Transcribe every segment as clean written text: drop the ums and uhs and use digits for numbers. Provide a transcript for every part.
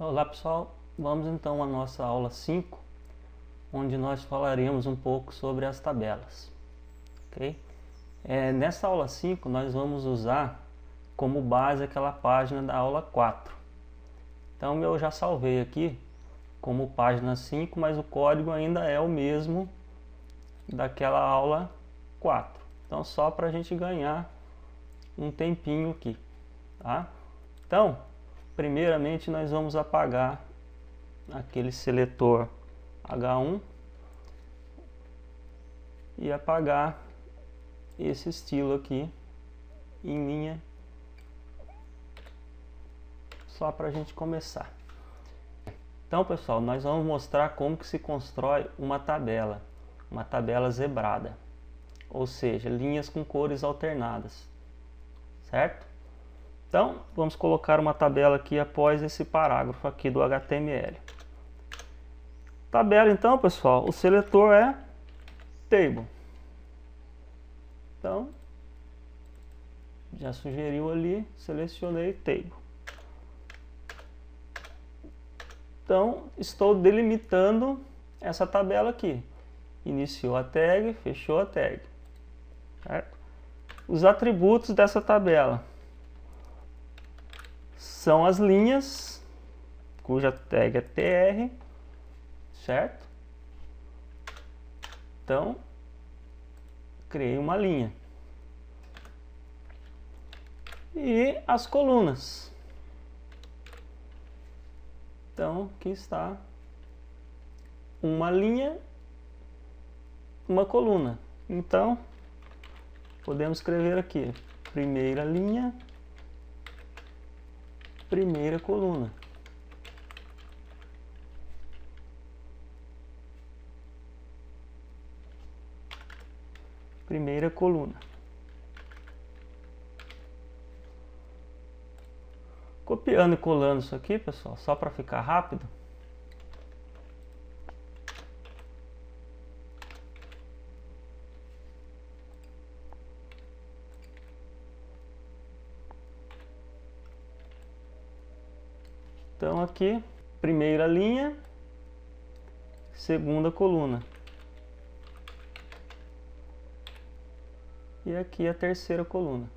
Olá pessoal, vamos então à nossa aula 5, onde nós falaremos um pouco sobre as tabelas, ok? Nessa aula 5 nós vamos usar como base aquela página da aula 4. Então eu já salvei aqui como página 5, mas o código ainda é o mesmo daquela aula 4. Então só para a gente ganhar um tempinho aqui, tá? Então, primeiramente nós vamos apagar aquele seletor H1 e apagar esse estilo aqui em linha, só para a gente começar. Então pessoal, nós vamos mostrar como que se constrói uma tabela zebrada, ou seja, linhas com cores alternadas, certo? Então vamos colocar uma tabela aqui após esse parágrafo aqui do HTML. Tabela, então pessoal, o seletor é table. Então já sugeriu ali, selecionei table. Então estou delimitando essa tabela aqui. Iniciou a tag, fechou a tag, certo? Os atributos dessa tabela são as linhas, cuja tag é tr, certo? Então criei uma linha. E as colunas. Então aqui está uma linha, uma coluna. Então podemos escrever aqui primeira linha, primeira coluna. Primeira coluna. Copiando e colando isso aqui, pessoal, só para ficar rápido. Então aqui, primeira linha, segunda coluna. E aqui a terceira coluna.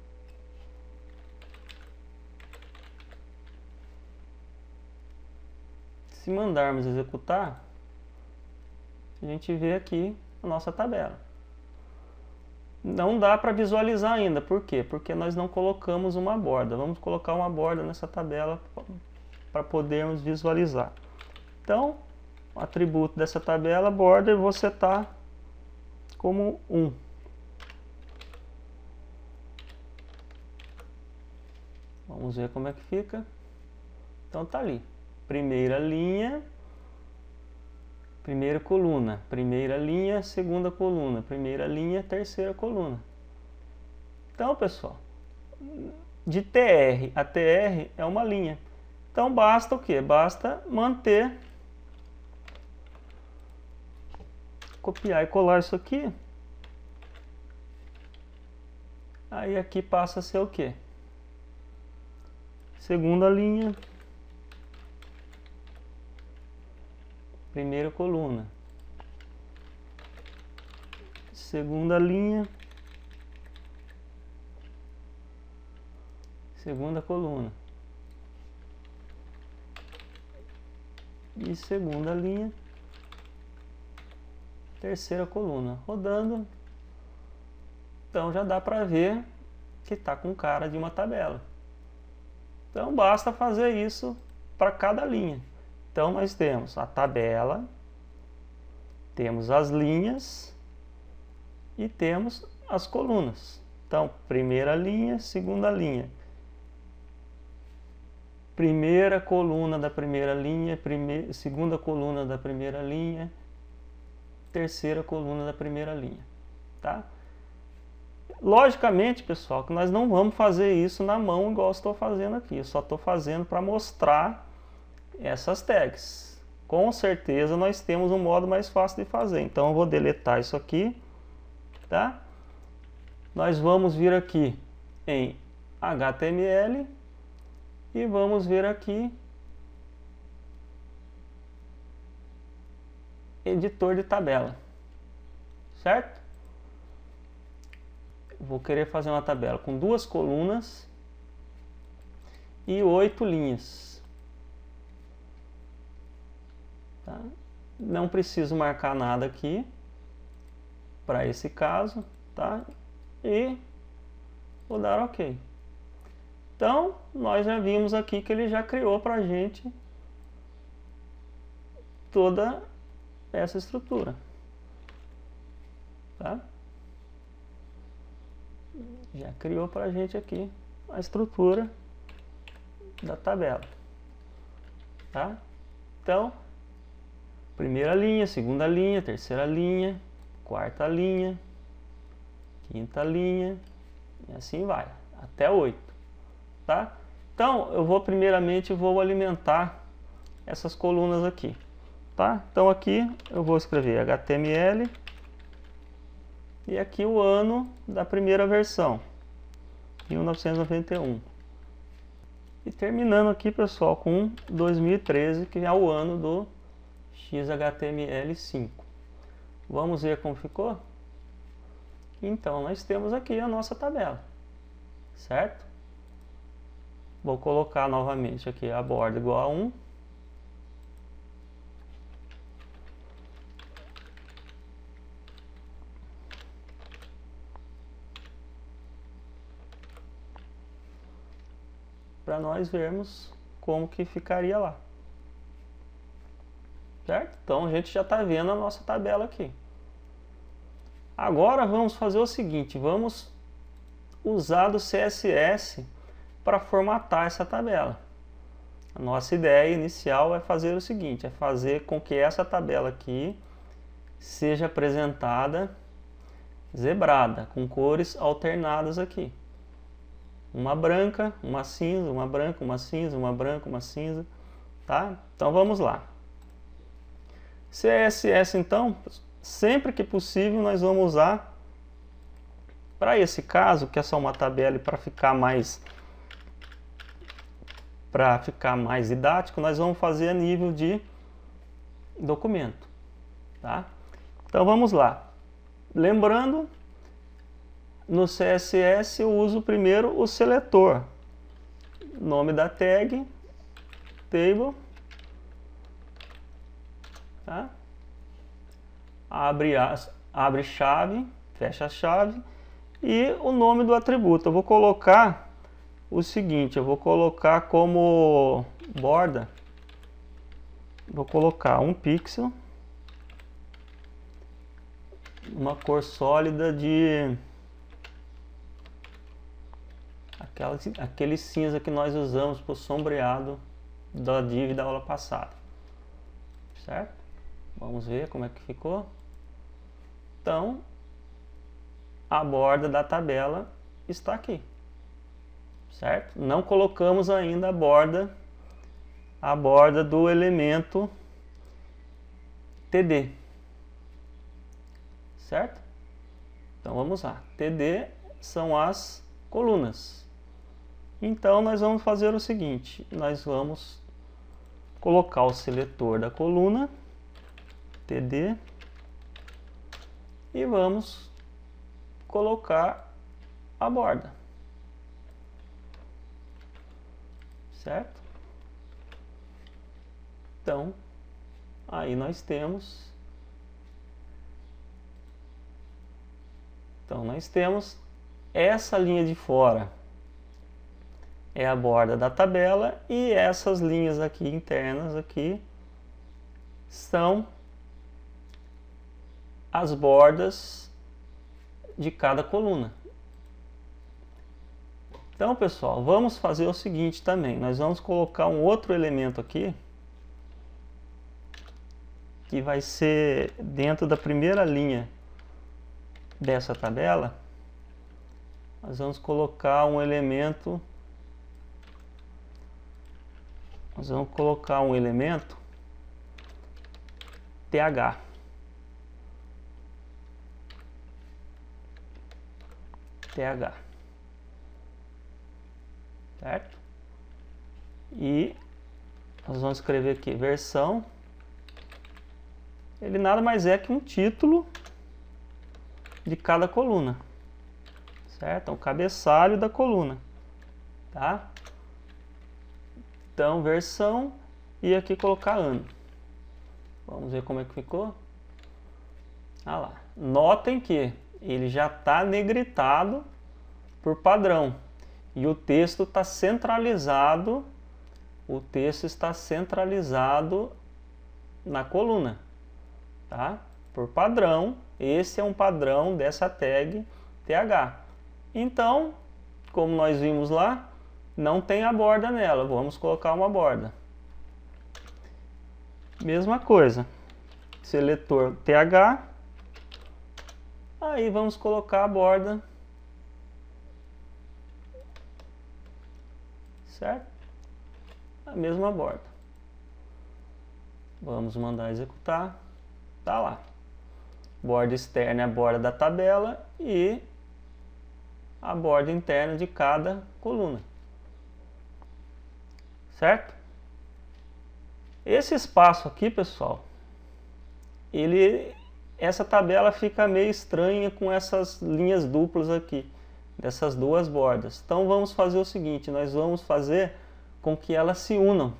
Se mandarmos executar, a gente vê aqui a nossa tabela. Não dá para visualizar ainda, por quê? Porque nós não colocamos uma borda. Vamos colocar uma borda nessa tabela para podermos visualizar. Então, o atributo dessa tabela, border, vou setar como 1. Vamos ver como é que fica. Então tá ali. Primeira linha, primeira coluna, primeira linha, segunda coluna, primeira linha, terceira coluna. Então, pessoal, de TR a TR é uma linha. Então basta o quê? Basta manter, copiar e colar isso aqui. Aí aqui passa a ser o quê? Segunda linha, primeira coluna, segunda linha, segunda coluna e segunda linha, terceira coluna. Rodando, então já dá para ver que está com cara de uma tabela. Então basta fazer isso para cada linha. Então nós temos a tabela, temos as linhas e temos as colunas. Então, primeira linha, segunda linha. Primeira coluna da primeira linha, segunda coluna da primeira linha, terceira coluna da primeira linha, tá? Logicamente, pessoal, que nós não vamos fazer isso na mão igual eu estou fazendo aqui. Eu só estou fazendo para mostrar essas tags. Com certeza nós temos um modo mais fácil de fazer. Então eu vou deletar isso aqui, tá? Nós vamos vir aqui em HTML e vamos ver aqui editor de tabela, certo? Vou querer fazer uma tabela com 2 colunas e 8 linhas. Tá? Não preciso marcar nada aqui para esse caso, tá? E vou dar OK. Então, nós já vimos aqui que ele já criou para a gente toda essa estrutura, tá? Já criou para a gente aqui a estrutura da tabela, tá? Então, primeira linha, segunda linha, terceira linha, quarta linha, quinta linha, e assim vai, até 8, tá? Então, eu vou primeiramente alimentar essas colunas aqui, tá? Então aqui eu vou escrever HTML e aqui o ano da primeira versão, 1991. E terminando aqui, pessoal, com 2013, que é o ano do XHTML5. Vamos ver como ficou? Então, nós temos aqui a nossa tabela, certo? Vou colocar novamente aqui a borda igual a 1. Para nós vermos como que ficaria lá, certo? Então a gente já está vendo a nossa tabela aqui. Agora vamos fazer o seguinte, vamos usar do CSS para formatar essa tabela. A nossa ideia inicial é fazer o seguinte, é fazer com que essa tabela aqui seja apresentada zebrada, com cores alternadas aqui. Uma branca, uma cinza, uma branca, uma cinza, uma branca, uma cinza, tá? Então vamos lá. CSS, então, sempre que possível nós vamos usar, para esse caso, que é só uma tabela e para ficar mais didático, nós vamos fazer a nível de documento, tá? Então vamos lá. Lembrando, no CSS eu uso primeiro o seletor, nome da tag, table, tá? Abre chave, fecha chave, e o nome do atributo. Eu vou colocar o seguinte, eu vou colocar como borda, vou colocar 1 pixel, uma cor sólida de aquele cinza que nós usamos para o sombreado da div da aula passada, certo? Vamos ver como é que ficou. Então, a borda da tabela está aqui, certo? Não colocamos ainda a borda do elemento TD, certo? Então vamos lá, TD são as colunas. Então nós vamos fazer o seguinte, nós vamos colocar o seletor da coluna, TD, e vamos colocar a borda, certo? Então, aí nós temos, essa linha de fora é a borda da tabela e essas linhas aqui internas aqui são as bordas de cada coluna. Então, pessoal, vamos fazer o seguinte também, nós vamos colocar um outro elemento aqui que vai ser dentro da primeira linha dessa tabela. Nós vamos colocar um elemento, TH. Certo? E nós vamos escrever aqui versão ele nada mais é que um título de cada coluna, certo? É o cabeçalho da coluna, tá? Então, versão e aqui colocar ano. Vamos ver como é que ficou. Ah lá. Notem que ele já está negritado por padrão e o texto está centralizado. O texto está centralizado na coluna, tá? Por padrão, esse é um padrão dessa tag TH. Então, como nós vimos lá, não tem a borda nela, vamos colocar uma borda. Mesma coisa, seletor TH, aí vamos colocar a borda, certo? A mesma borda. Vamos mandar executar, tá lá. Borda externa é a borda da tabela e a borda interna de cada coluna, certo? Esse espaço aqui, pessoal, essa tabela fica meio estranha com essas linhas duplas aqui, dessas duas bordas. Então vamos fazer o seguinte, nós vamos fazer com que elas se unam,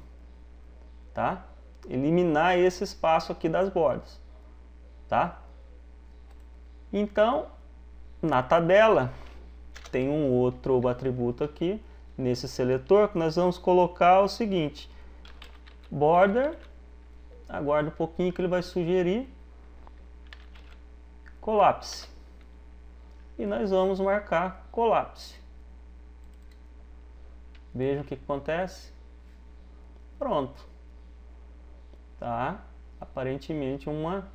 tá? Eliminar esse espaço aqui das bordas, tá? Então, na tabela, tem um outro atributo aqui, nesse seletor, que nós vamos colocar o seguinte, border, aguarda um pouquinho que ele vai sugerir, collapse. E nós vamos marcar collapse. Veja o que acontece. Pronto. Tá? Aparentemente uma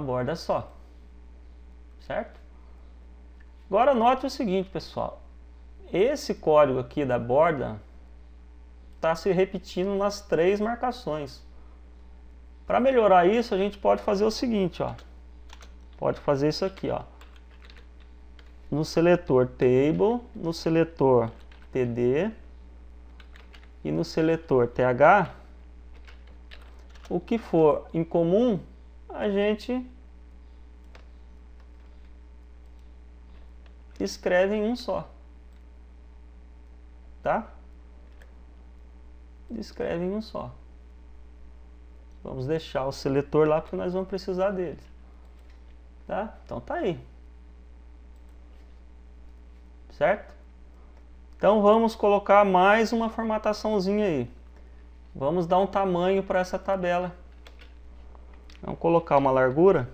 borda só. Certo? Agora note o seguinte, pessoal. Esse código aqui da borda está se repetindo nas três marcações. Para melhorar isso, a gente pode fazer o seguinte, ó. Pode fazer isso aqui, ó. No seletor table, no seletor td e no seletor th, o que for em comum, a gente escreve em um só, tá? Escreve em um só. Vamos deixar o seletor lá porque nós vamos precisar dele, tá? Então tá aí. Certo? Então vamos colocar mais uma formataçãozinha aí. Vamos dar um tamanho para essa tabela. Vamos colocar uma largura.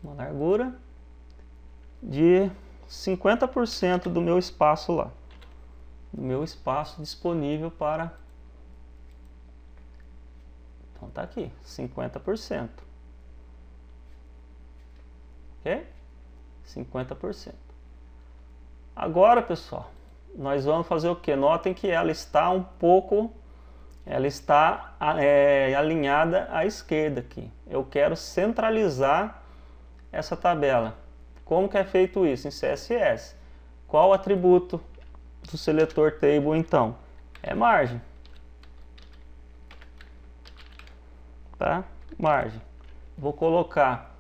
Uma largura de 50% do meu espaço lá. Do meu espaço disponível para... Então tá aqui, 50%. Ok? 50%. Agora, pessoal, nós vamos fazer o que? Notem que ela está um pouco, ela está alinhada à esquerda aqui. Eu quero centralizar essa tabela. Como que é feito isso? Em CSS. Qual o atributo do seletor table, então? É margem. Tá? Margem. Vou colocar...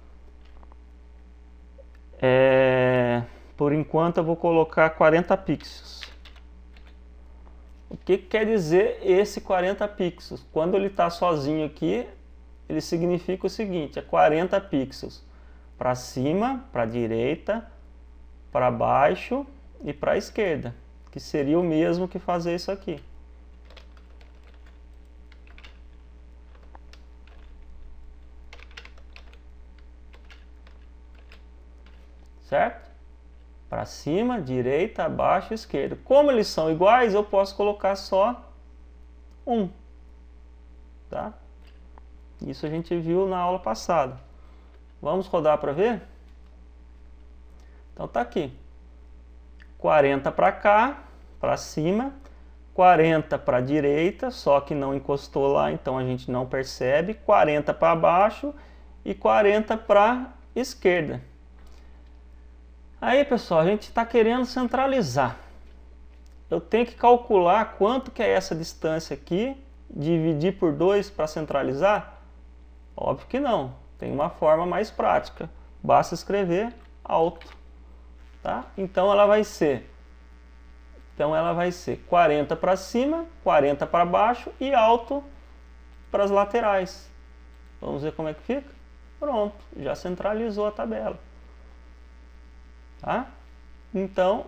por enquanto eu vou colocar 40 pixels. O que quer dizer esse 40 pixels? Quando ele está sozinho aqui, ele significa o seguinte, é 40 pixels para cima, para a direita, para baixo e para a esquerda, que seria o mesmo que fazer isso aqui. Certo? Para cima, direita, abaixo, esquerda. Como eles são iguais, eu posso colocar só um. Tá? Isso a gente viu na aula passada. Vamos rodar para ver? Então tá aqui. 40 para cá, para cima. 40 para a direita, só que não encostou lá, então a gente não percebe. 40 para baixo e 40 para a esquerda. Aí, pessoal, a gente está querendo centralizar. Eu tenho que calcular quanto que é essa distância aqui dividir por 2 para centralizar? Óbvio que não. Tem uma forma mais prática. Basta escrever alto. Tá? Então ela vai ser 40 para cima, 40 para baixo e alto para as laterais. Vamos ver como é que fica? Pronto, já centralizou a tabela. Tá? Então,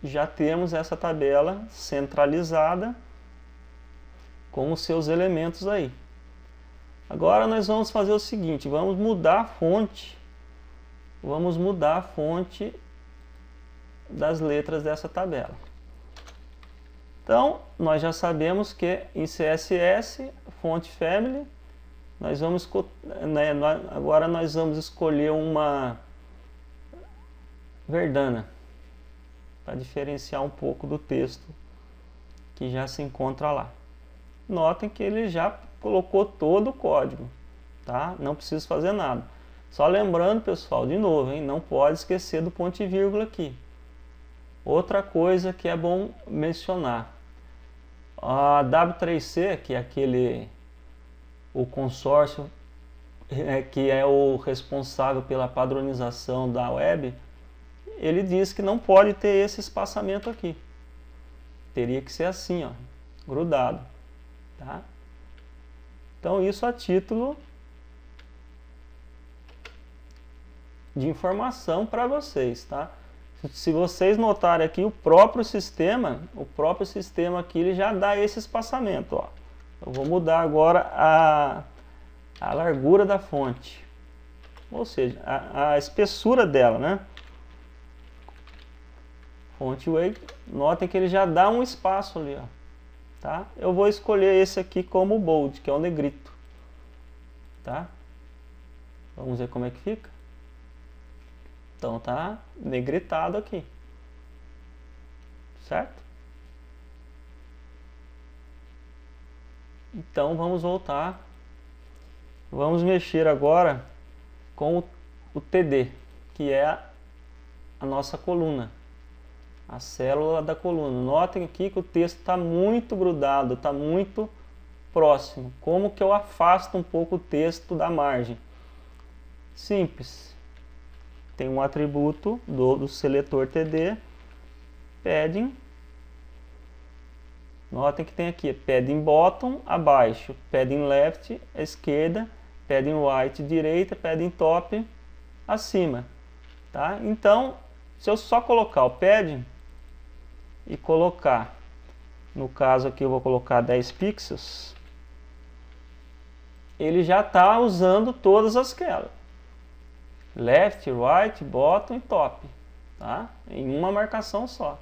já temos essa tabela centralizada com os seus elementos aí. Agora nós vamos fazer o seguinte, vamos mudar a fonte. Vamos mudar a fonte das letras dessa tabela. Então, nós já sabemos que em CSS, fonte family, nós vamos, né, agora nós vamos escolher uma Verdana, para diferenciar um pouco do texto que já se encontra lá. Notem que ele já colocou todo o código, tá? Não precisa fazer nada. Só lembrando, pessoal, de novo, hein? Não pode esquecer do ponto e vírgula aqui. Outra coisa que é bom mencionar. A W3C, que é o consórcio que é o responsável pela padronização da web, ele diz que não pode ter esse espaçamento aqui. Teria que ser assim, ó, grudado. Tá? Então isso a título de informação para vocês, tá? Se vocês notarem aqui, o próprio sistema aqui, ele já dá esse espaçamento, ó. Eu vou mudar agora a largura da fonte, ou seja, a espessura dela, né? Fonte weight, notem que ele já dá um espaço ali, ó. Tá? Eu vou escolher esse aqui como bold, que é o negrito. Tá? Vamos ver como é que fica. Então tá negritado aqui. Certo? Então vamos voltar. Vamos mexer agora com o TD, que é a nossa coluna. A célula da coluna. Notem aqui que o texto está muito grudado, está muito próximo. Como que eu afasto um pouco o texto da margem? Simples. Tem um atributo do seletor TD, padding. Notem que tem aqui padding bottom, abaixo, padding left, à esquerda, padding right, direita, padding top, acima. Tá? Então, se eu só colocar o padding e colocar, no caso aqui eu vou colocar 10 pixels, ele já está usando todas as escalas. Left, right, bottom e top. Tá? Em uma marcação só.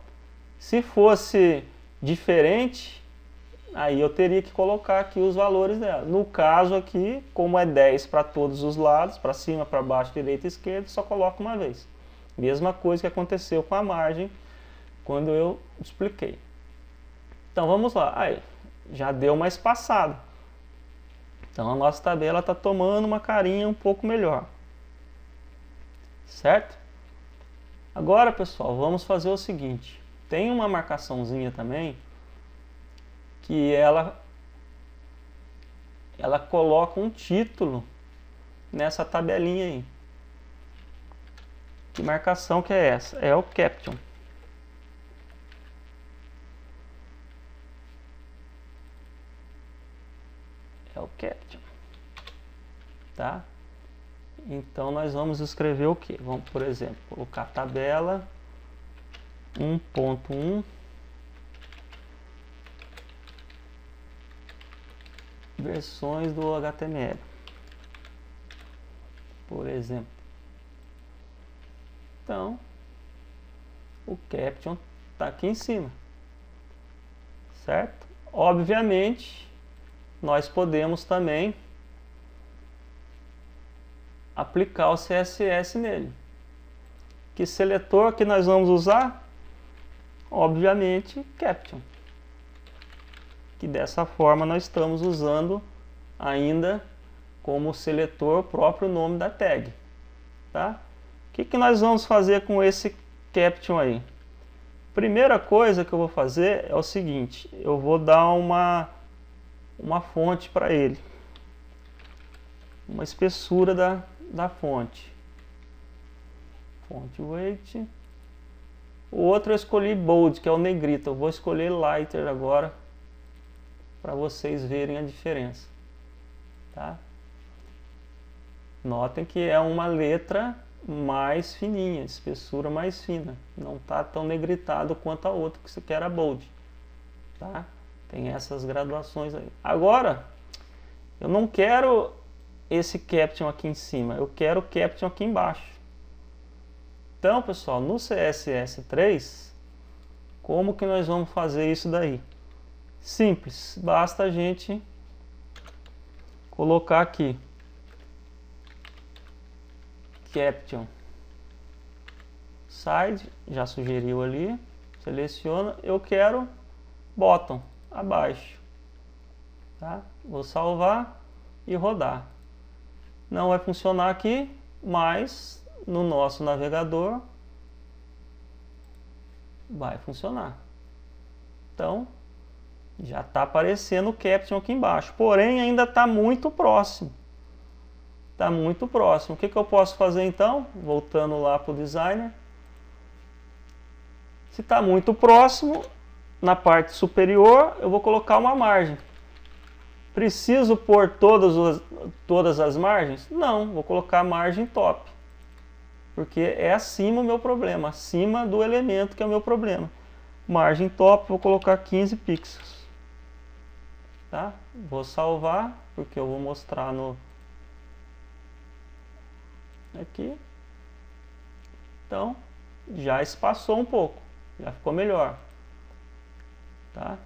Se fosse diferente, aí eu teria que colocar aqui os valores dela. No caso aqui, como é 10 para todos os lados, para cima, para baixo, direita e esquerda, só coloco uma vez. Mesma coisa que aconteceu com a margem quando eu expliquei. Então vamos lá. Aí, já deu uma espaçada. Então a nossa tabela está tomando uma carinha um pouco melhor. Certo? Agora, pessoal, vamos fazer o seguinte. Tem uma marcaçãozinha também que ela coloca um título nessa tabelinha aí. Que marcação que é essa? É o caption. É o caption. Tá? Então nós vamos escrever o que? Vamos, por exemplo, colocar tabela 1.1 versões do HTML, por exemplo. Então, o caption está aqui em cima, certo? Obviamente, nós podemos também aplicar o CSS nele. Que seletor que nós vamos usar? Obviamente, caption. Que dessa forma nós estamos usando ainda como seletor o próprio nome da tag. Tá? O que nós vamos fazer com esse caption aí? Primeira coisa que eu vou fazer é o seguinte, eu vou dar uma uma fonte para ele, uma espessura da fonte. Font weight. O outro eu escolhi bold, que é o negrito. Eu vou escolher lighter agora para vocês verem a diferença, tá? Notem que é uma letra mais fininha, espessura mais fina, não está tão negritado quanto a outra que era bold, tá? Tem essas graduações aí. Agora, eu não quero esse caption aqui em cima, eu quero o caption aqui embaixo. Então, pessoal, no CSS3, como que nós vamos fazer isso daí? Simples, basta a gente colocar aqui caption side, já sugeriu ali, seleciona, eu quero bottom, abaixo, tá? Vou salvar e rodar. Não vai funcionar aqui, mas no nosso navegador vai funcionar. Então, já está aparecendo o caption aqui embaixo, porém ainda está muito próximo. Está muito próximo. O que eu posso fazer então? Voltando lá para o designer. Se está muito próximo, na parte superior eu vou colocar uma margem. Preciso pôr todas as margens? Não, vou colocar a margem top. Porque é acima o meu problema, acima do elemento que é o meu problema. Margem top, vou colocar 15 pixels. Tá? Vou salvar, porque eu vou mostrar no... aqui. Então, já espaçou um pouco, já ficou melhor. Tá?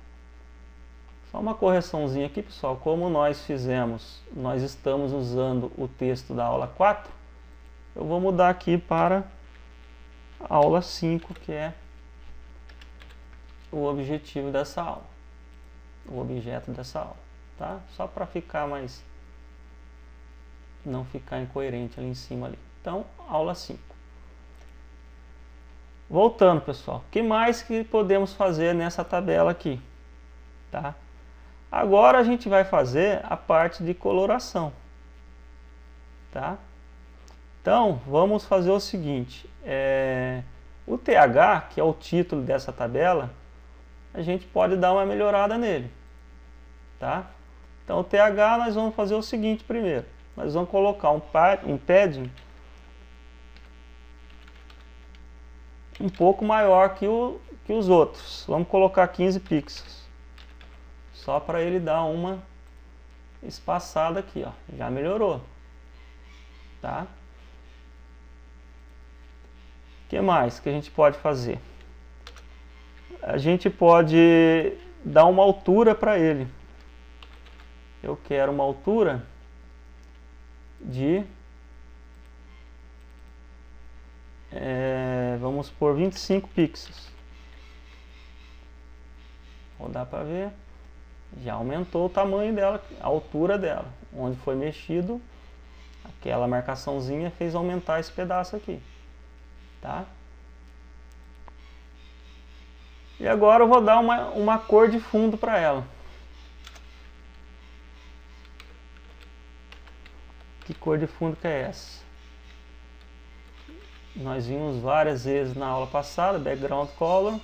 Só uma correçãozinha aqui, pessoal. Como nós estamos usando o texto da aula 4, eu vou mudar aqui para a aula 5, que é o objetivo dessa aula, o objeto dessa aula, tá? Só para ficar mais, não ficar incoerente ali em cima ali. Então, aula 5. Voltando, pessoal, o que mais que podemos fazer nessa tabela aqui, tá? Agora a gente vai fazer a parte de coloração, tá? Então, vamos fazer o seguinte, o TH, que é o título dessa tabela, a gente pode dar uma melhorada nele, tá? Então, o TH nós vamos fazer o seguinte primeiro, nós vamos colocar um padding um pouco maior que os outros, vamos colocar 15 pixels, só para ele dar uma espaçada aqui, ó, já melhorou, tá? O que mais que a gente pode fazer? A gente pode dar uma altura para ele. Eu quero uma altura de vamos por 25 pixels. Vou dar para ver. Já aumentou o tamanho dela, a altura dela. Onde foi mexido, aquela marcaçãozinha fez aumentar esse pedaço aqui. Tá? E agora eu vou dar uma cor de fundo para ela. Que cor de fundo que é essa? Nós vimos várias vezes na aula passada, background color.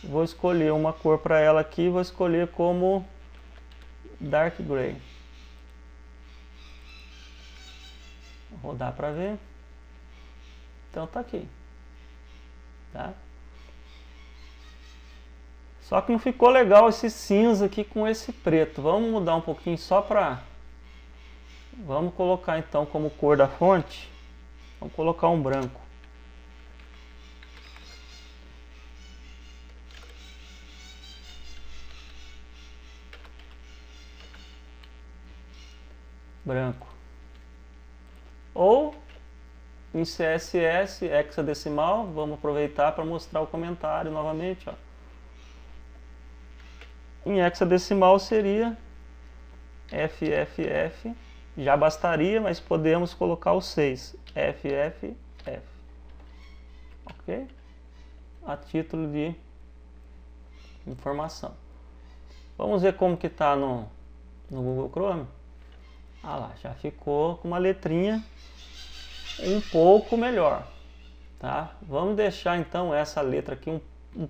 Vou escolher uma cor para ela aqui, vou escolher como dark gray. Vou rodar para ver. Então tá aqui, tá? Só que não ficou legal esse cinza aqui com esse preto. Vamos mudar um pouquinho só para... Vamos colocar então como cor da fonte. Vamos colocar um branco. Branco. Ou em CSS hexadecimal, vamos aproveitar para mostrar o comentário novamente, ó. Em hexadecimal seria FFF, já bastaria, mas podemos colocar o 6, FFF, ok? A título de informação. Vamos ver como que está no Google Chrome. Ah lá, já ficou com uma letrinha um pouco melhor, tá? Vamos deixar então essa letra aqui um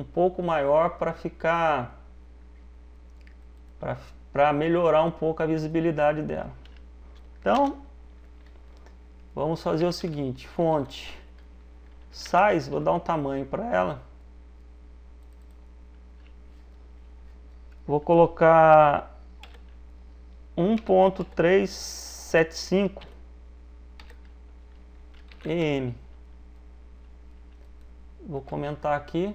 pouco maior para ficar, para melhorar um pouco a visibilidade dela. Então, vamos fazer o seguinte, fonte, size, vou dar um tamanho para ela. Vou colocar 1.375 EM. Vou comentar aqui,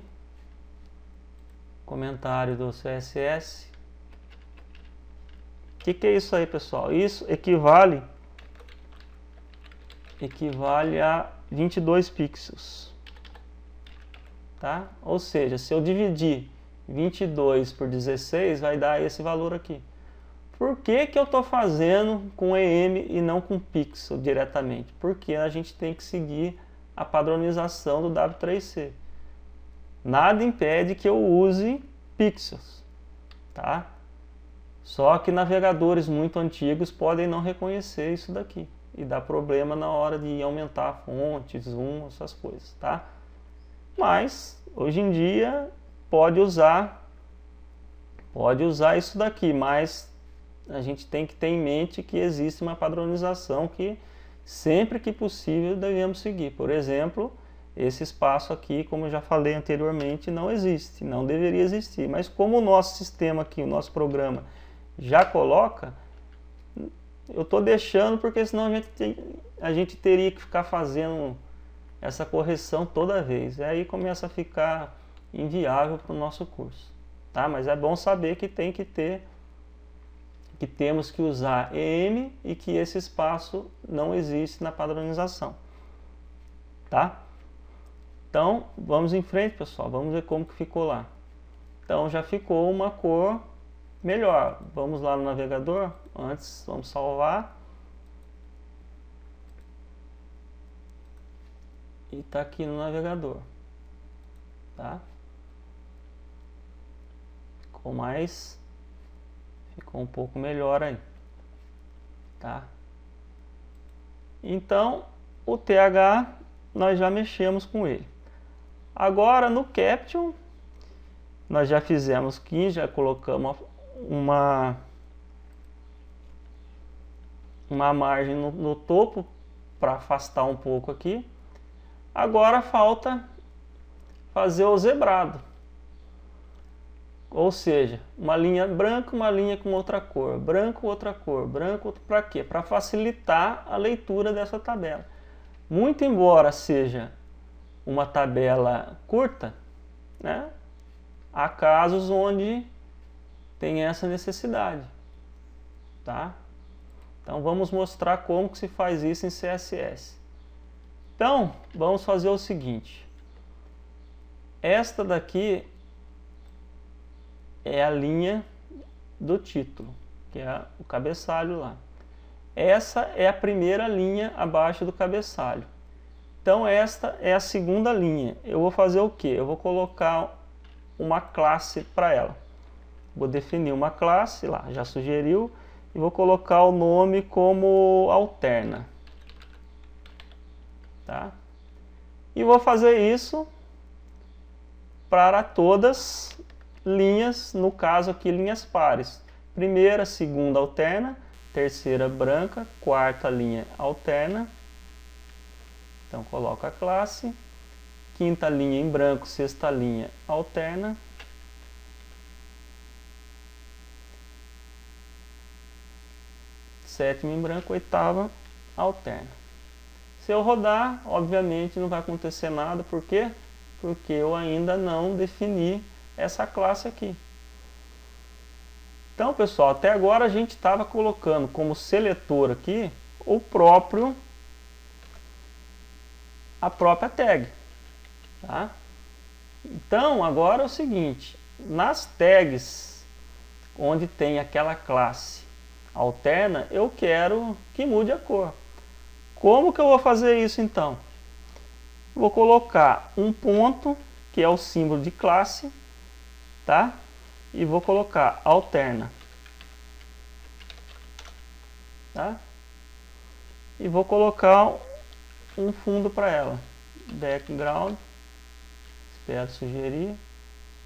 comentário do CSS. O que é isso aí, pessoal? Isso equivale a 22 pixels, tá? Ou seja, se eu dividir 22 por 16, vai dar esse valor aqui. Por que que eu estou fazendo com EM e não com pixel diretamente? Porque a gente tem que seguir a padronização do W3C. Nada impede que eu use pixels, tá? Só que navegadores muito antigos podem não reconhecer isso daqui e dar problema na hora de aumentar a fonte, zoom, essas coisas, tá? Mas hoje em dia pode usar isso daqui, mas a gente tem que ter em mente que existe uma padronização que sempre que possível devemos seguir. Por exemplo, esse espaço aqui, como eu já falei anteriormente, não existe, não deveria existir. Mas como o nosso sistema aqui, o nosso programa já coloca, eu estou deixando porque senão a gente teria que ficar fazendo essa correção toda vez. E aí começa a ficar inviável para o nosso curso, tá? Mas é bom saber que temos que usar EM e que esse espaço não existe na padronização, tá? Então, vamos em frente, pessoal. Vamos ver como que ficou lá. Então, já ficou uma cor melhor. Vamos lá no navegador. Antes, vamos salvar. E tá aqui no navegador, tá? Ficou um pouco melhor aí, tá? Então, o TH nós já mexemos com ele. Agora no Caption nós já fizemos aqui, já colocamos uma margem no topo para afastar um pouco aqui. Agora falta fazer o zebrado. Ou seja, uma linha branca, uma linha com outra cor, branco, outra cor, branco, para quê? Para facilitar a leitura dessa tabela. Muito embora seja uma tabela curta, né, há casos onde tem essa necessidade, tá? Então vamos mostrar como que se faz isso em CSS. Então, vamos fazer o seguinte. Esta daqui é a linha do título, que é o cabeçalho lá. Essa é a primeira linha abaixo do cabeçalho. Então esta é a segunda linha. Eu vou fazer o que? Eu vou colocar uma classe para ela. Vou definir uma classe lá, já sugeriu, e vou colocar o nome como alterna. Tá? E vou fazer isso para todas linhas, no caso aqui linhas pares. Primeira, segunda alterna, terceira branca, quarta linha alterna. Então coloco a classe, quinta linha em branco, sexta linha alterna. Sétima em branco, oitava alterna. Se eu rodar, obviamente não vai acontecer nada, por quê? Porque eu ainda não defini essa classe aqui. Então, pessoal, até agora a gente estava colocando como seletor aqui a própria tag, tá? Então, agora é o seguinte, nas tags onde tem aquela classe alterna, eu quero que mude a cor. Como que eu vou fazer isso então? Vou colocar um ponto, que é o símbolo de classe, tá? e vou colocar alterna, tá? E vou colocar um fundo para ela, background, espero sugerir,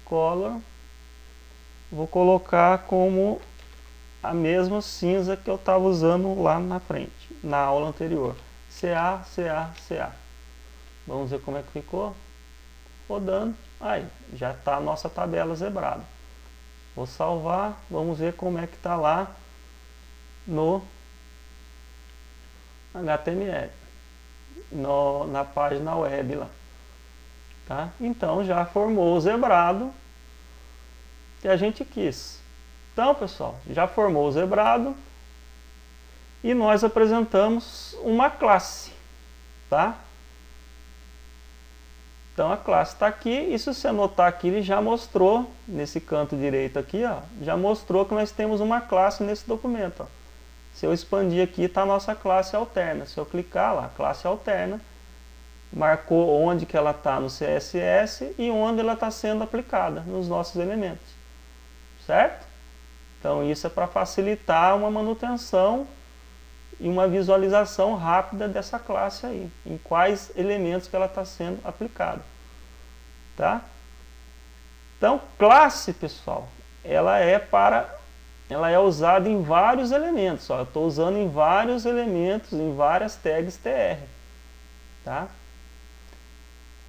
color, vou colocar como a mesma cinza que eu estava usando lá na frente, na aula anterior, CA, CA, CA. Vamos ver como é que ficou. Rodando, aí já está a nossa tabela zebrada. Vou salvar, vamos ver como é que está lá no HTML, na página web lá, tá? Então já formou o zebrado que a gente quis. Então, pessoal, já formou o zebrado e nós apresentamos uma classe, tá? Então a classe está aqui, e se você notar aqui, ele já mostrou, nesse canto direito aqui, ó, já mostrou que nós temos uma classe nesse documento. Ó. Se eu expandir aqui, está a nossa classe alterna. Se eu clicar lá, classe alterna, marcou onde que ela está no CSS e onde ela está sendo aplicada nos nossos elementos. Certo? Então isso é para facilitar uma manutenção e uma visualização rápida dessa classe aí, em quais elementos que ela está sendo aplicada, tá? Então, classe, pessoal, ela é usada em vários elementos, ó, eu estou usando em vários elementos, em várias tags tr, tá?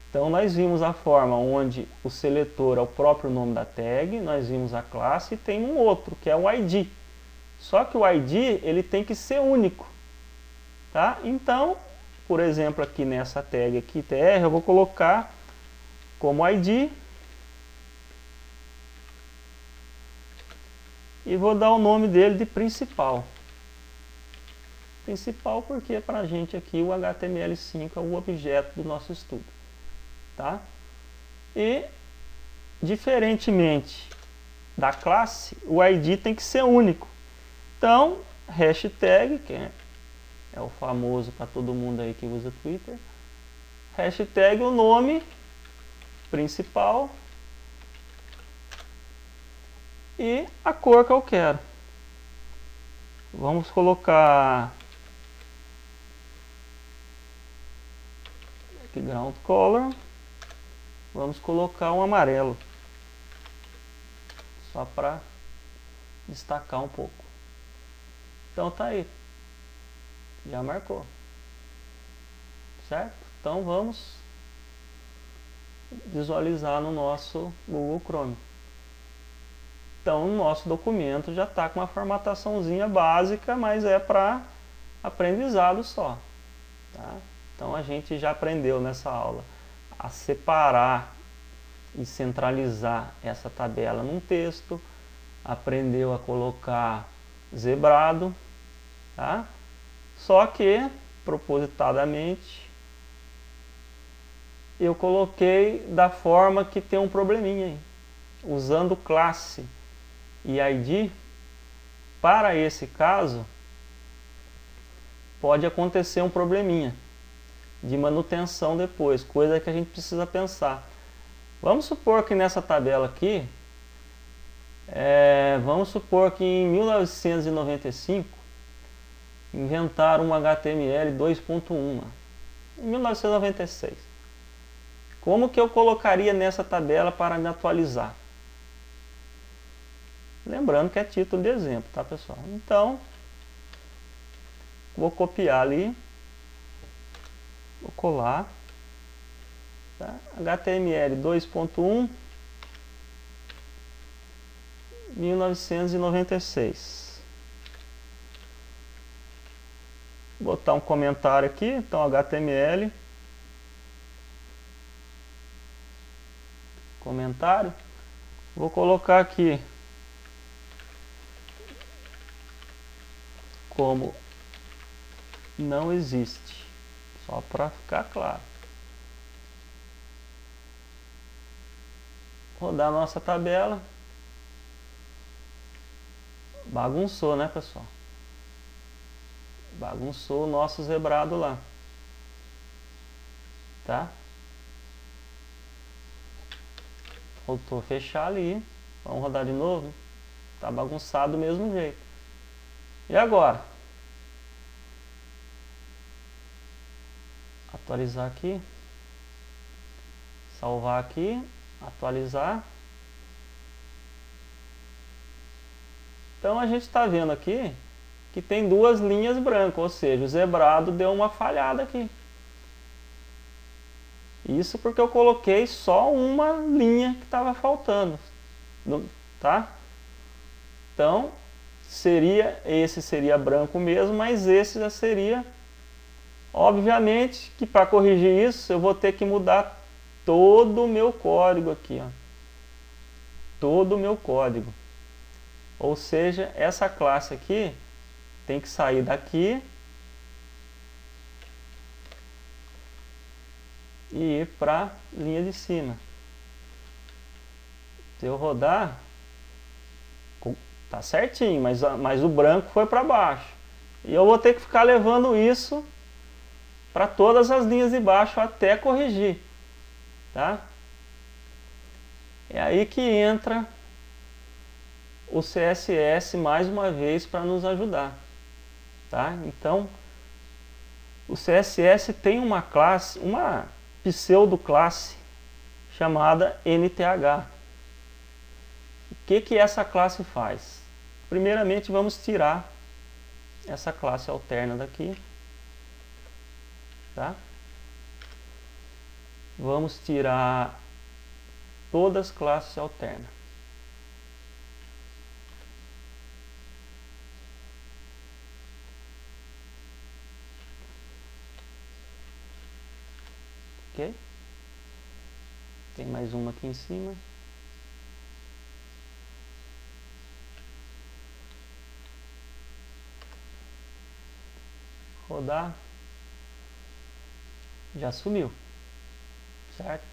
Então, nós vimos a forma onde o seletor é o próprio nome da tag, nós vimos a classe e tem um outro, que é o ID. Só que o ID, ele tem que ser único, tá? Então, por exemplo, aqui nessa tag aqui, tr, eu vou colocar como ID e vou dar o nome dele de principal. Principal porque para a gente aqui o HTML5 é o objeto do nosso estudo, tá? E, diferentemente da classe, o ID tem que ser único. Então, hashtag, que é o famoso para todo mundo aí que usa Twitter, hashtag o nome principal e a cor que eu quero. Vamos colocar background color, vamos colocar um amarelo, só para destacar um pouco. Então tá aí, já marcou, certo? Então vamos visualizar no nosso Google Chrome. Então o nosso documento já está com uma formataçãozinha básica, mas é para aprendizado só, tá? Então a gente já aprendeu nessa aula a separar e centralizar essa tabela num texto, aprendeu a colocar zebrado, tá? Só que, propositadamente, eu coloquei da forma que tem um probleminha aí. Usando classe e ID, para esse caso, pode acontecer um probleminha de manutenção depois, coisa que a gente precisa pensar. Vamos supor que nessa tabela aqui, vamos supor que em 1995 inventaram um HTML 2.1 em 1996. Como que eu colocaria nessa tabela para me atualizar? Lembrando que é título de exemplo, tá, pessoal? Então, vou copiar ali, vou colar, tá? HTML 2.1 1996. Botar um comentário aqui, então HTML comentário, vou colocar aqui como não existe, só para ficar claro. Rodar a nossa tabela. Bagunçou, né, pessoal? Bagunçou o nosso zebrado lá, tá? Voltou a fechar ali. Vamos rodar de novo. Tá bagunçado do mesmo jeito. E agora? Atualizar aqui. Salvar aqui. Atualizar. Então a gente está vendo aqui que tem duas linhas brancas, ou seja, o zebrado deu uma falhada aqui. Isso porque eu coloquei só uma linha que estava faltando, tá? Então, esse seria branco mesmo, mas esse já seria... Obviamente que para corrigir isso, eu vou ter que mudar todo o meu código aqui, ó. Todo o meu código. Ou seja, essa classe aqui tem que sair daqui e ir para a linha de cima. Se eu rodar, tá certinho, mas o branco foi para baixo. E eu vou ter que ficar levando isso para todas as linhas de baixo até corrigir, tá? É aí que entra o CSS mais uma vez para nos ajudar, tá? Então, o CSS tem uma classe, uma pseudo classe chamada NTH. O que essa classe faz? Primeiramente, vamos tirar essa classe alterna daqui, tá? Vamos tirar todas as classes alternas. Ok? Tem mais uma aqui em cima. Rodar. Já sumiu, certo?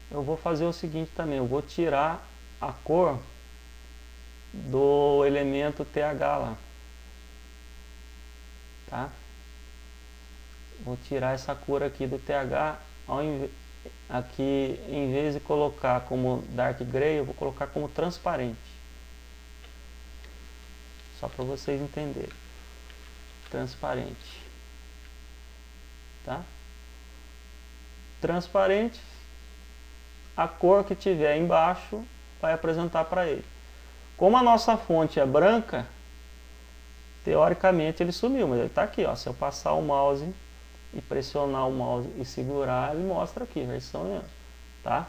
Eu vou fazer o seguinte também, eu vou tirar a cor do elemento TH lá, tá? Vou tirar essa cor aqui do TH, aqui em vez de colocar como dark gray, eu vou colocar como transparente, só para vocês entenderem, transparente. Tá? Transparente, a cor que tiver embaixo vai apresentar para ele. Como a nossa fonte é branca, teoricamente ele sumiu, mas ele está aqui, ó. Se eu passar o mouse e pressionar o mouse e segurar, ele mostra aqui, versão, tá?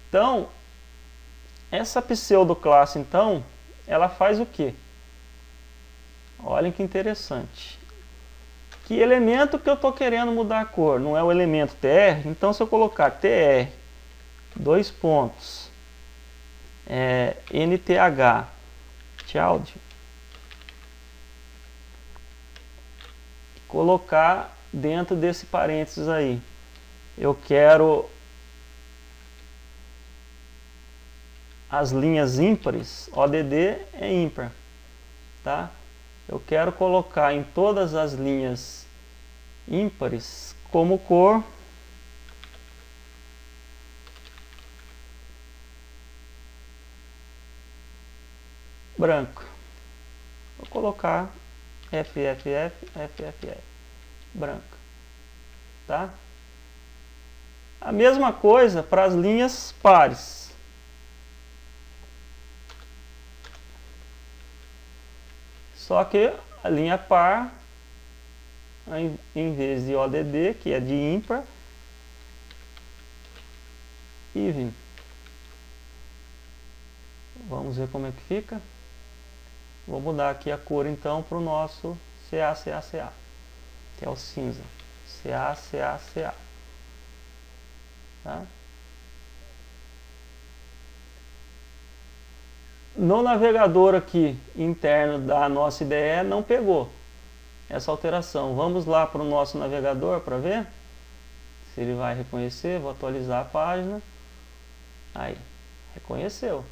Então, essa pseudo classe, então, ela faz o quê? Olhem que interessante. Que elemento que eu estou querendo mudar a cor? Não é o elemento TR? Então, se eu colocar TR, dois pontos, NTH, child, colocar dentro desse parênteses aí, eu quero as linhas ímpares, ODD é ímpar, tá? Eu quero colocar em todas as linhas ímpares como cor branco. Vou colocar FFF, branca, tá? A mesma coisa para as linhas pares. Só que a linha par, em vez de ODD, que é de ímpar, even. Vamos ver como é que fica. Vou mudar aqui a cor então para o nosso CA, que é o cinza. CA. Tá? No navegador aqui interno da nossa IDE não pegou essa alteração. Vamos lá para o nosso navegador para ver se ele vai reconhecer. Vou atualizar a página. Aí, reconheceu.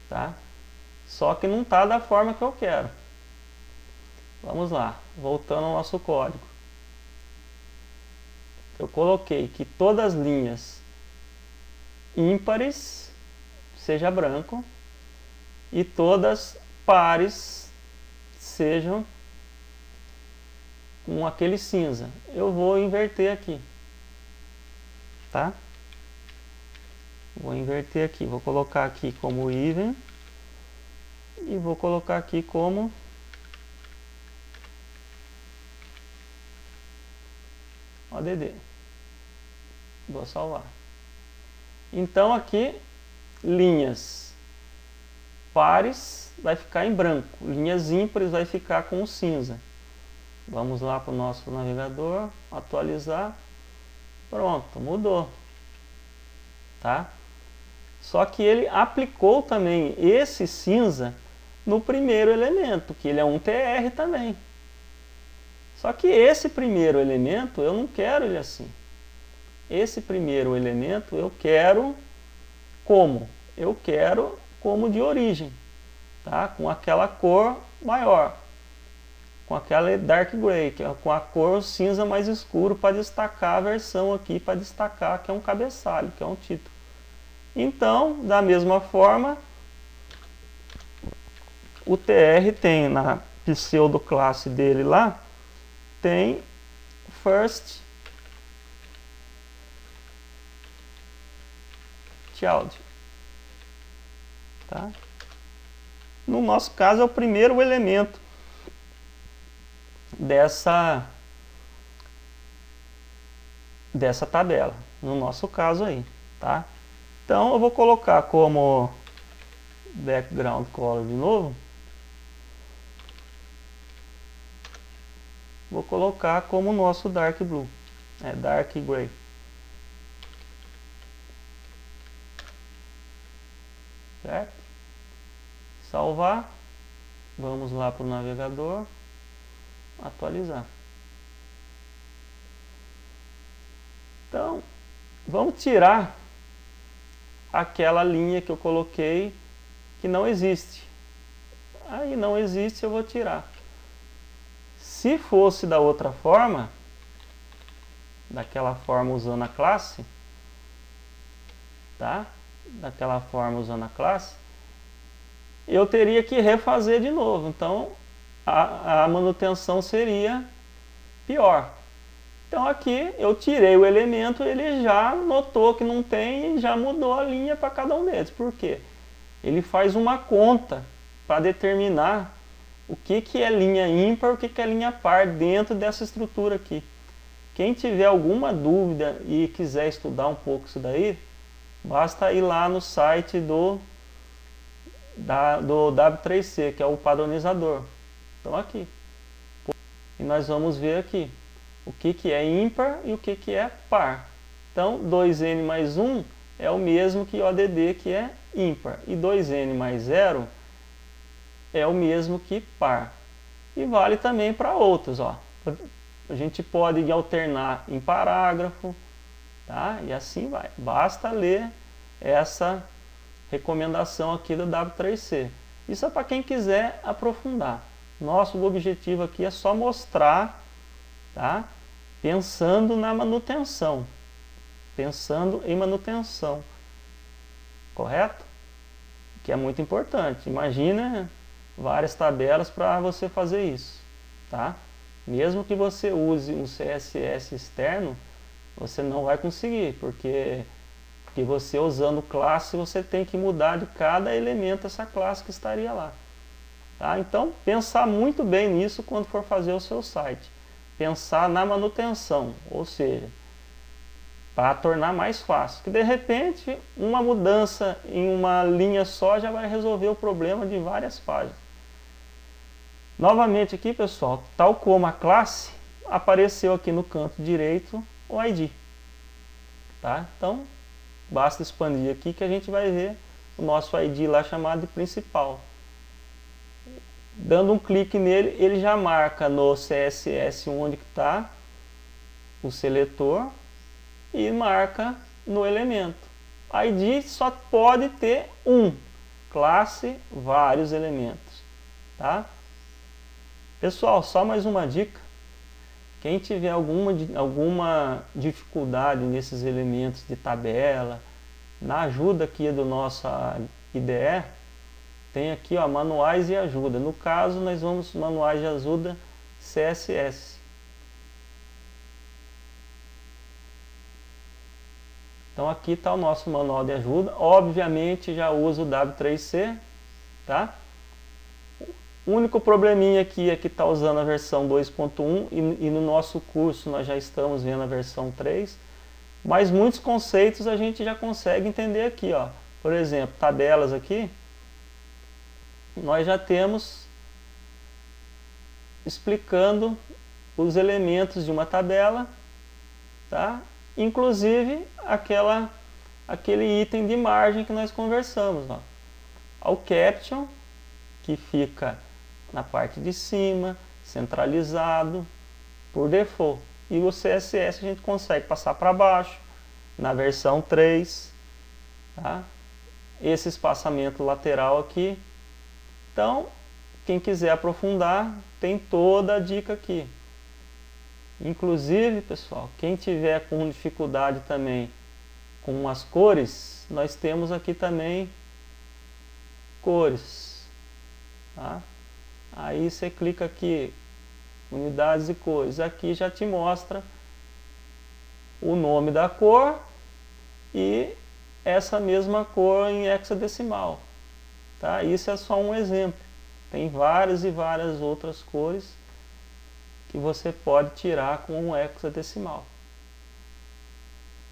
Tá? Só que não está da forma que eu quero. Vamos lá, voltando ao nosso código. Eu coloquei que todas as linhas ímpares seja branco e todas pares sejam com aquele cinza. Eu vou inverter aqui, tá? Vou inverter aqui, vou colocar aqui como even e vou colocar aqui como ODD. Vou salvar. Então aqui, linhas pares vai ficar em branco, linhas ímpares vai ficar com o cinza. Vamos lá para o nosso navegador, atualizar, pronto, mudou, tá? Só que ele aplicou também esse cinza no primeiro elemento, que ele é um TR também. Só que esse primeiro elemento eu não quero ele assim. Esse primeiro elemento eu quero como? Eu quero como de origem, tá? Com aquela cor maior, com aquela dark gray, que é com a cor cinza mais escuro para destacar a versão aqui, para destacar que é um cabeçalho, que é um título. Então, da mesma forma, o TR tem na pseudo classe dele lá, tem first child, tá? No nosso caso é o primeiro elemento dessa tabela, no nosso caso aí, tá? Então eu vou colocar como background color de novo. Vou colocar como nosso dark blue, dark gray. Certo? Salvar. Vamos lá para o navegador. Atualizar. Então, vamos tirar aquela linha que eu coloquei que não existe. Aí não existe, eu vou tirar. Se fosse da outra forma, daquela forma usando a classe, tá? Daquela forma usando a classe, eu teria que refazer de novo. Então, a manutenção seria pior. Então aqui eu tirei o elemento, ele já notou que não tem e já mudou a linha para cada um deles. Por quê? Ele faz uma conta para determinar o que é linha ímpar, o que é linha par dentro dessa estrutura aqui. Quem tiver alguma dúvida e quiser estudar um pouco isso daí, basta ir lá no site do W3C, que é o padronizador. Então aqui. E nós vamos ver aqui o que é ímpar e o que é par. Então 2n mais 1 é o mesmo que ODD, que é ímpar. E 2n mais 0 é o mesmo que par. E vale também para outros, ó. A gente pode alternar em parágrafo, tá? E assim vai. Basta ler essa recomendação aqui do W3C. Isso é para quem quiser aprofundar. Nosso objetivo aqui é só mostrar, tá? Pensando na manutenção. Pensando em manutenção. Correto? Que é muito importante. Imagina várias tabelas para você fazer isso, tá? Mesmo que você use um CSS externo, você não vai conseguir, porque você usando classe, você tem que mudar de cada elemento essa classe que estaria lá, tá? Então, pensar muito bem nisso quando for fazer o seu site. Pensar na manutenção, ou seja, para tornar mais fácil. Que de repente, uma mudança em uma linha só já vai resolver o problema de várias páginas. Novamente aqui, pessoal, tal como a classe, apareceu aqui no canto direito o ID. Tá? Então, basta expandir aqui que a gente vai ver o nosso ID lá chamado de principal. Dando um clique nele, ele já marca no CSS onde está o seletor e marca no elemento. ID só pode ter um, classe, vários elementos. Tá? Pessoal, só mais uma dica. Quem tiver alguma dificuldade nesses elementos de tabela, Na ajuda aqui do nosso IDE, tem aqui, ó, manuais e ajuda. No caso, nós vamos manuais de ajuda CSS. Então aqui está o nosso manual de ajuda. Obviamente já uso o W3C, tá? O único probleminha aqui é que está usando a versão 2.1 e no nosso curso nós já estamos vendo a versão 3. Mas muitos conceitos a gente já consegue entender aqui, ó. Por exemplo, tabelas aqui, nós já temos explicando os elementos de uma tabela, tá? Inclusive aquele item de margem que nós conversamos, ó. O caption, que fica na parte de cima, centralizado, por default. E o CSS a gente consegue passar para baixo, na versão 3, tá? Esse espaçamento lateral aqui. Então, quem quiser aprofundar, tem toda a dica aqui. Inclusive, pessoal, quem tiver com dificuldade também com as cores, nós temos aqui também cores, tá? Aí você clica aqui, unidades e cores, aqui já te mostra o nome da cor e essa mesma cor em hexadecimal, tá? Isso é só um exemplo, tem várias e várias outras cores que você pode tirar com um hexadecimal.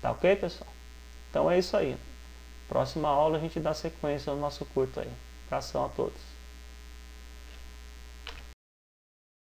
Tá ok, pessoal? Então é isso aí. Próxima aula a gente dá sequência no nosso curso aí. Abração a todos.